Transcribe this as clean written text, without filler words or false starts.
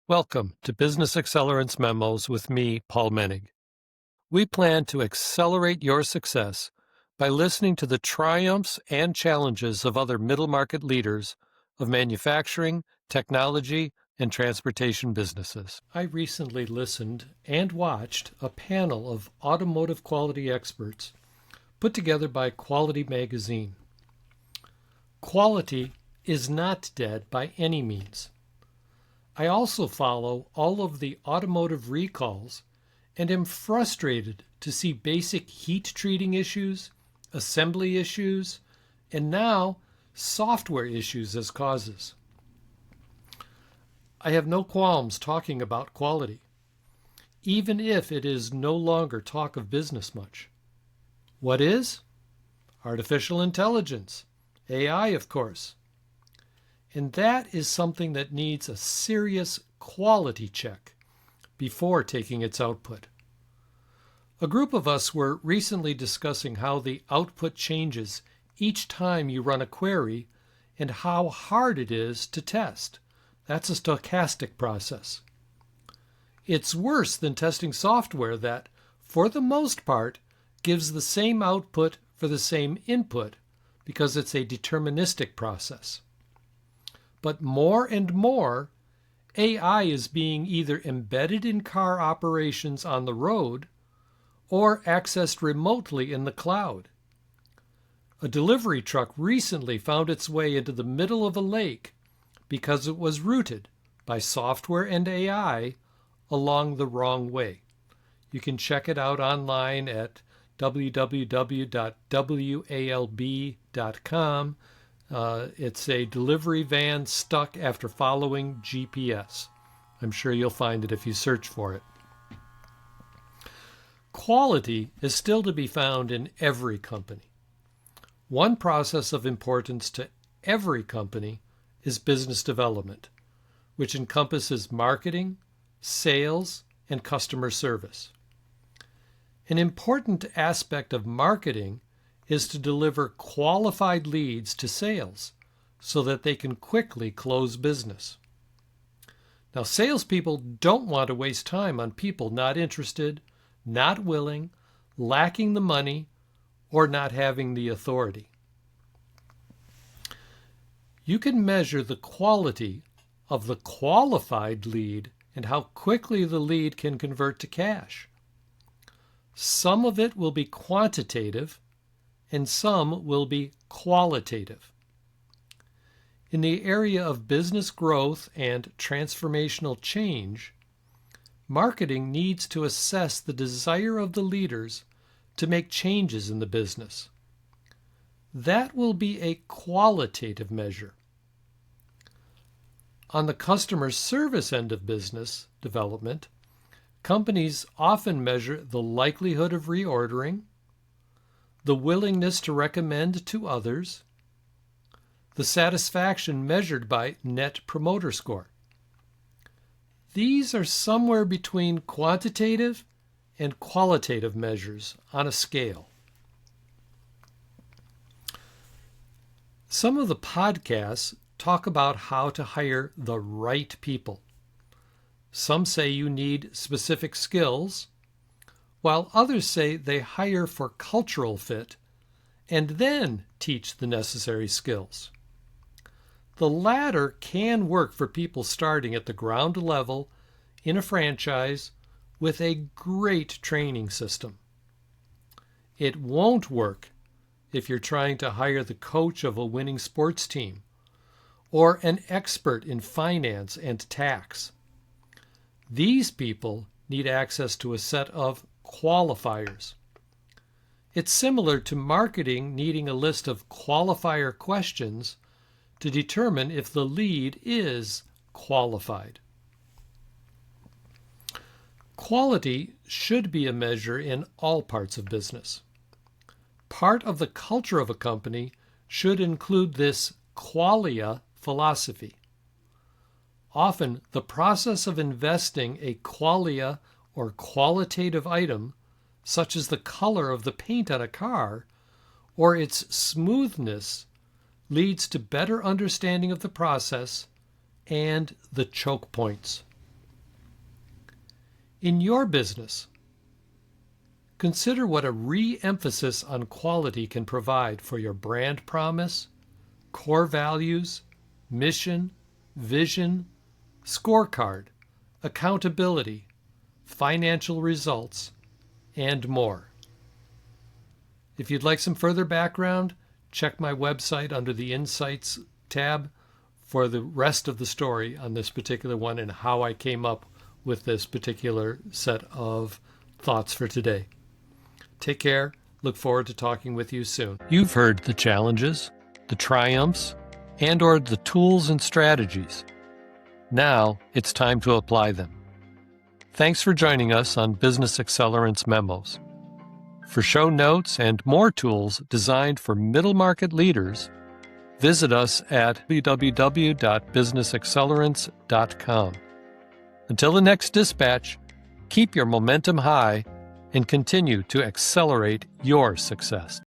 Welcome to Business Accelerants Memos with me, Paul Menig. We plan to accelerate your success by listening to the triumphs and challenges of other middle market leaders of manufacturing, technology, and transportation businesses. I recently listened and watched a panel of automotive quality experts put together by QUAL-ity magazine. Quality is not dead by any means. I also follow all of the automotive recalls and am frustrated to see basic heat treating issues, assembly issues, and now software issues as causes. I have no qualms talking about quality, even if it is no longer talk of business much. What is? Artificial intelligence, AI, of course. And that is something that needs a serious quality check before taking its output. A group of us were recently discussing how the output changes each time you run a query and how hard it is to test. That's a stochastic process. It's worse than testing software that, for the most part, gives the same output for the same input because it's a deterministic process. But more and more, AI is being either embedded in car operations on the road or accessed remotely in the cloud. A delivery truck recently found its way into the middle of a lake because it was routed by software and AI along the wrong way. You can check it out online at www.walb.com. It's a delivery van stuck after following GPS. I'm sure you'll find it if you search for it. Quality is still to be found in every company. One process of importance to every company is business development, which encompasses marketing, sales, and customer service. An important aspect of marketing is to deliver qualified leads to sales so that they can quickly close business. Now, salespeople don't want to waste time on people not interested, not willing, lacking the money, or not having the authority. You can measure the quality of the qualified lead and how quickly the lead can convert to cash. Some of it will be quantitative, and some will be qualitative. In the area of business growth and transformational change, marketing needs to assess the desire of the leaders to make changes in the business. That will be a qualitative measure. On the customer service end of business development, companies often measure the likelihood of reordering, the willingness to recommend to others, the satisfaction measured by Net Promoter Score. These are somewhere between quantitative and qualitative measures on a scale. Some of the podcasts talk about how to hire the right people. Some say you need specific skills, while others say they hire for cultural fit and then teach the necessary skills. The latter can work for people starting at the ground level in a franchise with a great training system. It won't work if you're trying to hire the coach of a winning sports team or an expert in finance and tax. These people need access to a set of qualifiers. It's similar to marketing needing a list of qualifier questions to determine if the lead is qualified. Quality should be a measure in all parts of business. Part of the culture of a company should include this qualia philosophy. Often, the process of investing a qualia or qualitative item, such as the color of the paint on a car or its smoothness, leads to better understanding of the process and the choke points. In your business, consider what a re-emphasis on quality can provide for your brand promise, core values, mission, vision, scorecard, accountability, financial results, and more. If you'd like some further background, check my website under the Insights tab for the rest of the story on this particular one and how I came up with this particular set of thoughts for today. Take care. Look forward to talking with you soon. You've heard the challenges, the triumphs, and/or the tools and strategies. Now it's time to apply them. Thanks for joining us on Business Accelerance Memos. For show notes and more tools designed for middle market leaders, visit us at www.businessaccelerance.com. Until the next dispatch, keep your momentum high and continue to accelerate your success.